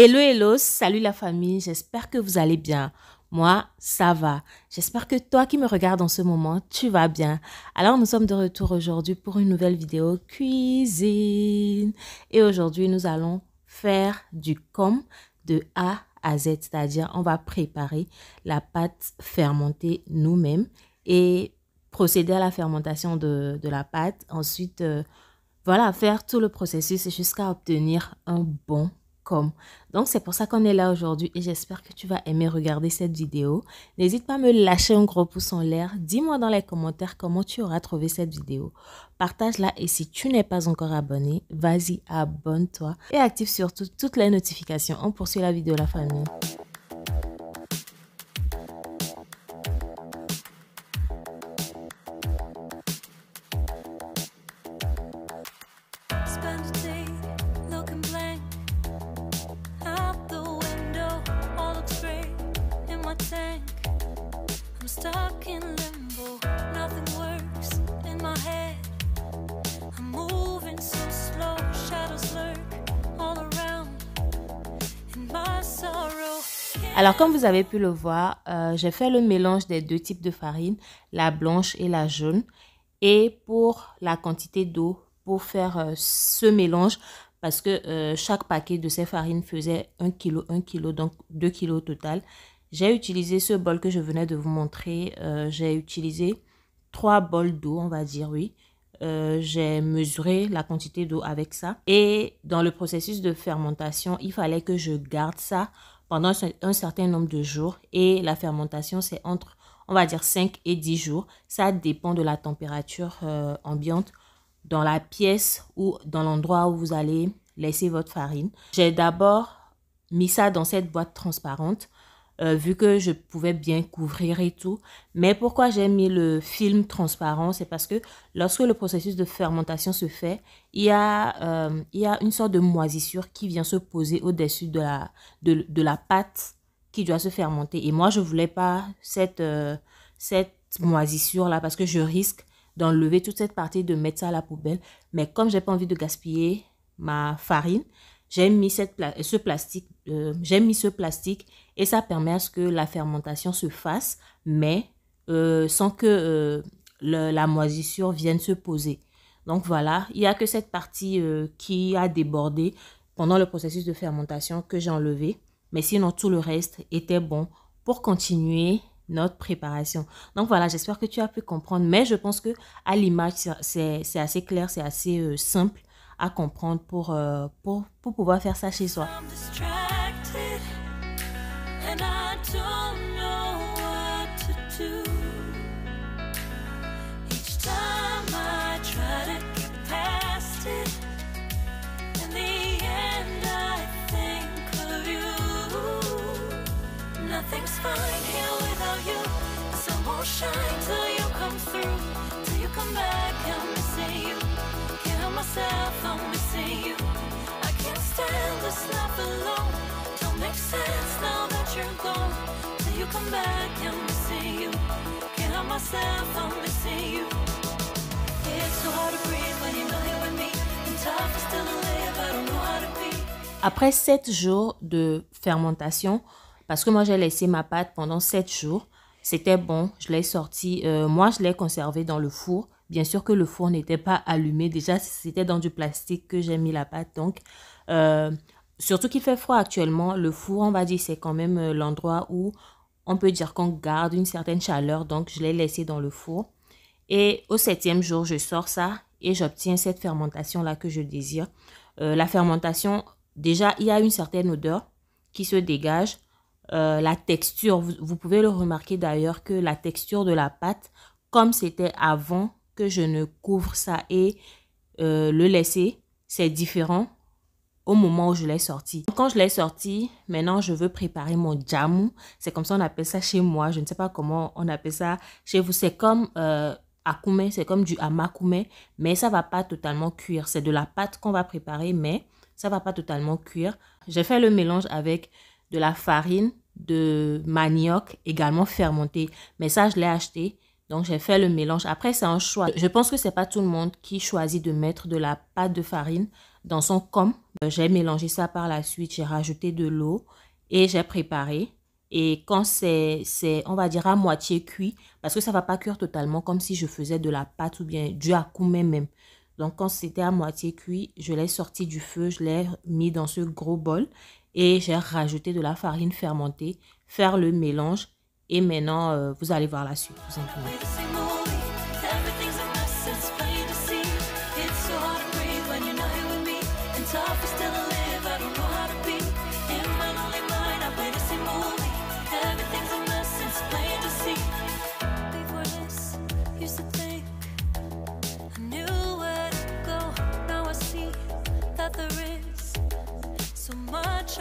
Hello, hello, salut la famille, j'espère que vous allez bien. Moi, ça va. J'espère que toi qui me regardes en ce moment, tu vas bien. Alors, nous sommes de retour aujourd'hui pour une nouvelle vidéo cuisine. Et aujourd'hui, nous allons faire du com de A à Z, c'est-à-dire on va préparer la pâte fermentée nous-mêmes et procéder à la fermentation de la pâte. Ensuite, voilà, faire tout le processus jusqu'à obtenir un bon com. Donc, c'est pour ça qu'on est là aujourd'hui et j'espère que tu vas aimer regarder cette vidéo. N'hésite pas à me lâcher un gros pouce en l'air. Dis-moi dans les commentaires comment tu auras trouvé cette vidéo. Partage-la et si tu n'es pas encore abonné, vas-y, abonne-toi et active surtout toutes les notifications. On poursuit la vidéo, la famille. Alors, comme vous avez pu le voir, j'ai fait le mélange des deux types de farine, la blanche et la jaune. Et pour la quantité d'eau, pour faire ce mélange, parce que chaque paquet de ces farines faisait 1 kg, donc 2 kg au total, j'ai utilisé ce bol que je venais de vous montrer. J'ai utilisé 3 bols d'eau, on va dire, oui. J'ai mesuré la quantité d'eau avec ça. Et dans le processus de fermentation, il fallait que je garde ça pendant un certain nombre de jours. Et la fermentation, c'est entre, on va dire, 5 et 10 jours. Ça dépend de la température ambiante dans la pièce ou dans l'endroit où vous allez laisser votre farine. J'ai d'abord mis ça dans cette boîte transparente. Vu que je pouvais bien couvrir et tout. Mais pourquoi j'ai mis le film transparent? C'est parce que lorsque le processus de fermentation se fait, il y a une sorte de moisissure qui vient se poser au-dessus de la pâte qui doit se fermenter. Et moi, je ne voulais pas cette moisissure-là parce que je risque d'enlever toute cette partie, de mettre ça à la poubelle. Mais comme je n'ai pas envie de gaspiller ma farine, j'ai mis ce plastique et ça permet à ce que la fermentation se fasse, mais sans que la moisissure vienne se poser. Donc voilà, il n'y a que cette partie qui a débordé pendant le processus de fermentation que j'ai enlevé. Mais sinon, tout le reste était bon pour continuer notre préparation. Donc voilà, j'espère que tu as pu comprendre. Mais je pense que à l'image, c'est assez clair, c'est assez simple à comprendre pour pouvoir faire ça chez soi. I'm missing you. I can't stand this life alone. Don't make sense now that you're gone. Till you come back, I'm missing you. Can't help myself, I'm missing you. It's so hard to breathe when you're not here with me. And tough is still to live, I don't know how to be. Après 7 jours de fermentation, parce que moi j'ai laissé ma pâte pendant 7 jours, c'était bon, je l'ai sorti. Moi je l'ai conservé dans le four. Bien sûr que le four n'était pas allumé. Déjà, c'était dans du plastique que j'ai mis la pâte. Donc, surtout qu'il fait froid actuellement, le four, on va dire, c'est quand même l'endroit où on peut dire qu'on garde une certaine chaleur. Donc, je l'ai laissé dans le four. Et au 7e jour, je sors ça et j'obtiens cette fermentation-là que je désire. La fermentation, déjà, il y a une certaine odeur qui se dégage. La texture, vous pouvez le remarquer d'ailleurs que la texture de la pâte, comme c'était avant que je ne couvre ça et le laisser, c'est différent au moment où je l'ai sorti. Quand je l'ai sorti, maintenant je veux préparer mon jamu. C'est comme ça on appelle ça chez moi. Je ne sais pas comment on appelle ça chez vous. C'est comme akume, c'est comme du amakume, mais ça va pas totalement cuire. C'est de la pâte qu'on va préparer, mais ça va pas totalement cuire. J'ai fait le mélange avec de la farine de manioc également fermentée, mais ça je l'ai acheté. Donc, j'ai fait le mélange. Après, c'est un choix. Je pense que c'est pas tout le monde qui choisit de mettre de la pâte de farine dans son com. J'ai mélangé ça par la suite, j'ai rajouté de l'eau et j'ai préparé. Et quand on va dire à moitié cuit, parce que ça ne va pas cuire totalement comme si je faisais de la pâte ou bien du akoumé même. Donc, quand c'était à moitié cuit, je l'ai sorti du feu, je l'ai mis dans ce gros bol et j'ai rajouté de la farine fermentée, faire le mélange et maintenant, vous allez voir la suite, tout simplement.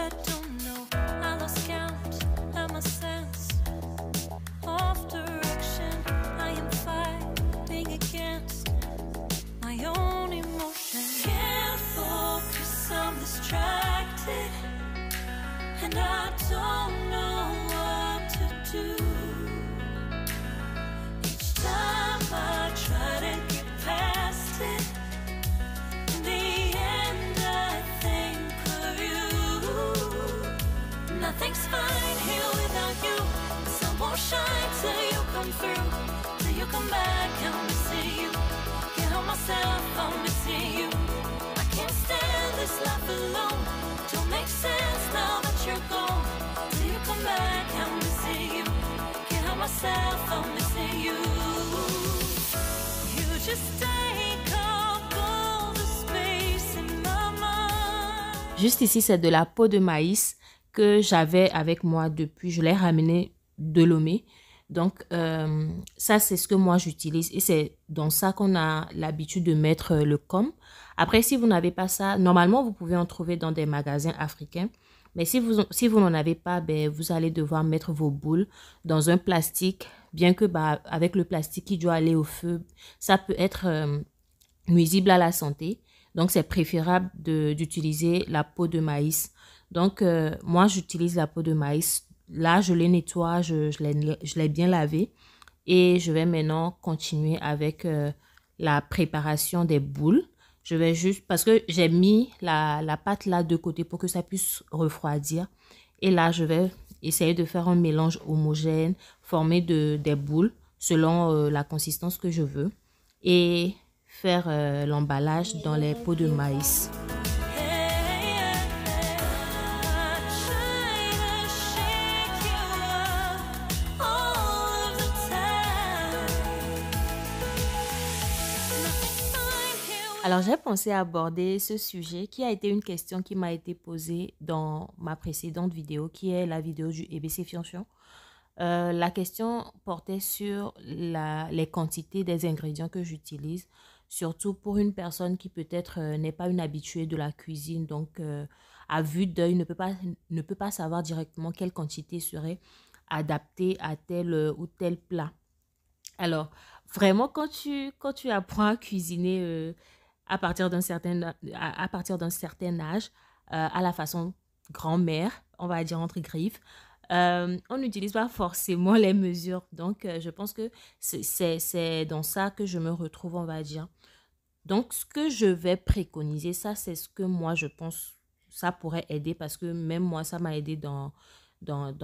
I don't know. I lost count. I'm a sense of direction. I am fighting against my own emotion. Can't focus. I'm distracted, and I don't know what to do. Each time I try to get past it, in the end I think of you. Nothing's fine here without you. The sun won't shine till you come through. Till you come back, I'm missing you. Can't help myself, I'm missing you. I can't stand this life alone. Don't make sense now that you're gone. Till you come back, I'm missing you. Can't help myself, I'm missing you. You just take up all the space in my mind. Juste ici, c'est de la peau de maïs que j'avais avec moi depuis. Je l'ai ramené de Lomé. Donc, ça, c'est ce que moi, j'utilise. Et c'est dans ça qu'on a l'habitude de mettre le com. Après, si vous n'avez pas ça, normalement, vous pouvez en trouver dans des magasins africains. Mais si vous n'en avez pas, ben, vous allez devoir mettre vos boules dans un plastique. Bien que avec le plastique qui doit aller au feu, ça peut être nuisible à la santé. Donc, c'est préférable d'utiliser la peau de maïs. Donc, moi, j'utilise la peau de maïs. Là, je les nettoie, je l'ai bien lavé. Et je vais maintenant continuer avec la préparation des boules. Je vais juste, parce que j'ai mis la pâte là de côté pour que ça puisse refroidir. Et là, je vais essayer de faire un mélange homogène, formé des boules selon la consistance que je veux. Et faire l'emballage dans les pots de maïs. Alors, j'ai pensé aborder ce sujet qui a été une question qui m'a été posée dans ma précédente vidéo, qui est la vidéo du EBC Fianchon. La question portait sur les quantités des ingrédients que j'utilise, surtout pour une personne qui peut-être n'est pas une habituée de la cuisine, donc à vue d'œil ne peut pas savoir directement quelle quantité serait adaptée à tel ou tel plat. Alors, vraiment, quand tu apprends à cuisiner à partir d'un certain âge, à la façon grand-mère, on va dire entre griffes, on n'utilise pas forcément les mesures. Donc, je pense que c'est dans ça que je me retrouve, on va dire. Donc, ce que je vais préconiser, ça, c'est ce que moi, je pense, ça pourrait aider parce que même moi, ça m'a aidé dans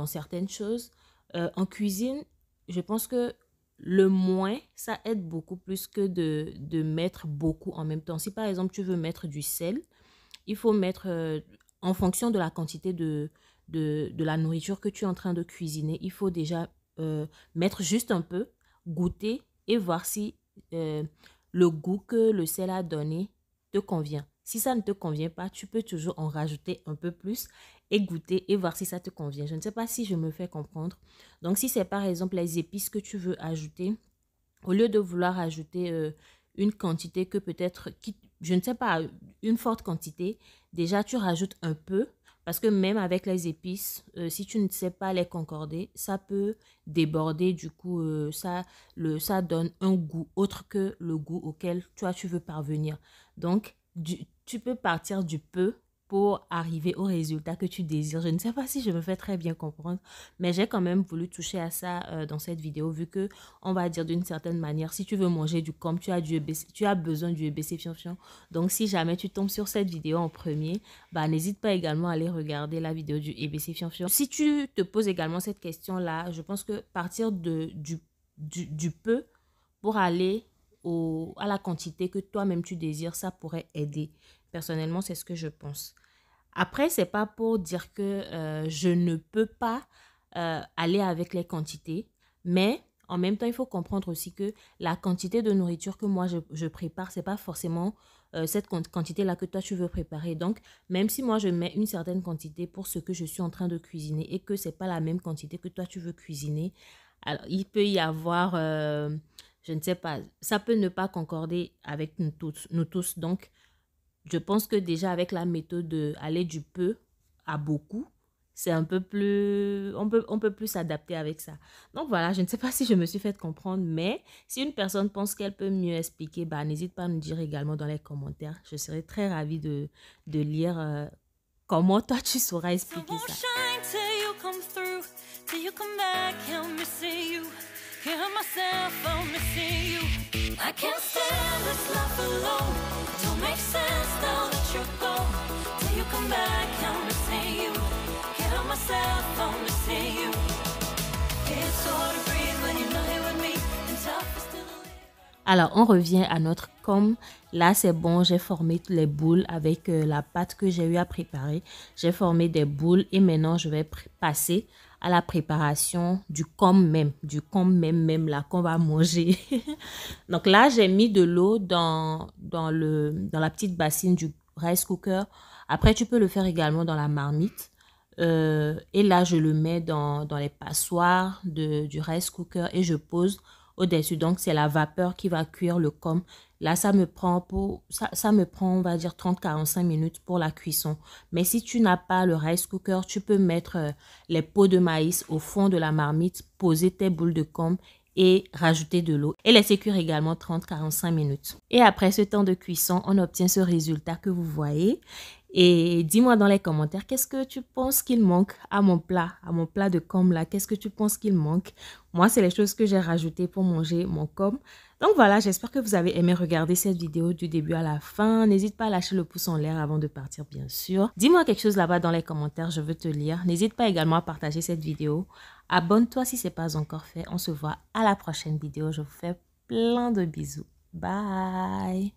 certaines choses. En cuisine, je pense que le moins, ça aide beaucoup plus que de mettre beaucoup en même temps. Si par exemple, tu veux mettre du sel, il faut mettre, en fonction de la quantité de la nourriture que tu es en train de cuisiner, il faut déjà mettre juste un peu, goûter et voir si le goût que le sel a donné te convient. Si ça ne te convient pas, tu peux toujours en rajouter un peu plus et goûter et voir si ça te convient. Je ne sais pas si je me fais comprendre. Donc, si c'est par exemple les épices que tu veux ajouter, au lieu de vouloir ajouter une quantité que peut-être, je ne sais pas, une forte quantité, déjà tu rajoutes un peu parce que même avec les épices, si tu ne sais pas les concorder, ça peut déborder. Du coup, ça donne un goût autre que le goût auquel toi tu veux parvenir. Donc, tu peux partir du peu pour arriver au résultat que tu désires. Je ne sais pas si je me fais très bien comprendre, mais j'ai quand même voulu toucher à ça dans cette vidéo, vu que on va dire d'une certaine manière, si tu veux manger du com, tu as besoin du EBC Fion. Donc, si jamais tu tombes sur cette vidéo en premier, bah, n'hésite pas également à aller regarder la vidéo du EBC Fion. Si tu te poses également cette question-là, je pense que partir du peu pour aller à la quantité que toi-même tu désires, ça pourrait aider. Personnellement, c'est ce que je pense. Après, c'est pas pour dire que je ne peux pas aller avec les quantités, mais en même temps, il faut comprendre aussi que la quantité de nourriture que moi je prépare, c'est pas forcément cette quantité-là que toi tu veux préparer. Donc, même si moi je mets une certaine quantité pour ce que je suis en train de cuisiner et que c'est pas la même quantité que toi tu veux cuisiner, alors il peut y avoir, je ne sais pas, ça peut ne pas concorder avec nous tous. Donc, je pense que déjà avec la méthode d'aller du peu à beaucoup, c'est un peu plus, on peut plus s'adapter avec ça. Donc voilà, je ne sais pas si je me suis fait comprendre, mais si une personne pense qu'elle peut mieux expliquer, bah, n'hésite pas à nous dire également dans les commentaires. Je serais très ravie de lire comment toi tu sauras expliquer ça. I can't stand this life alone. Don't make sense now that you're gone. Till you come back, I'm missing you. Can't help myself, I'm missing you. It's so hard to breathe when you're not here with me. And tough is still the living. Alors, on revient à notre com. Là, c'est bon, j'ai formé les boules avec la pâte que j'ai eu à préparer. J'ai formé des boules et maintenant, je vais passer à la préparation du com même là qu'on va manger. Donc là, j'ai mis de l'eau dans la petite bassine du rice cooker. Après, tu peux le faire également dans la marmite. Et là, je le mets dans les passoires du rice cooker et je pose au-dessus. Donc, c'est la vapeur qui va cuire le com. Là, ça me prend, on va dire, 30-45 minutes pour la cuisson. Mais si tu n'as pas le rice cooker, tu peux mettre les pots de maïs au fond de la marmite, poser tes boules de com et rajouter de l'eau. Et laisser cuire également 30-45 minutes. Et après ce temps de cuisson, on obtient ce résultat que vous voyez. Et dis-moi dans les commentaires, qu'est-ce que tu penses qu'il manque à mon plat de com là? Qu'est-ce que tu penses qu'il manque? Moi, c'est les choses que j'ai rajoutées pour manger mon com. Donc voilà, j'espère que vous avez aimé regarder cette vidéo du début à la fin. N'hésite pas à lâcher le pouce en l'air avant de partir, bien sûr. Dis-moi quelque chose là-bas dans les commentaires, je veux te lire. N'hésite pas également à partager cette vidéo. Abonne-toi si ce n'est pas encore fait. On se voit à la prochaine vidéo. Je vous fais plein de bisous. Bye!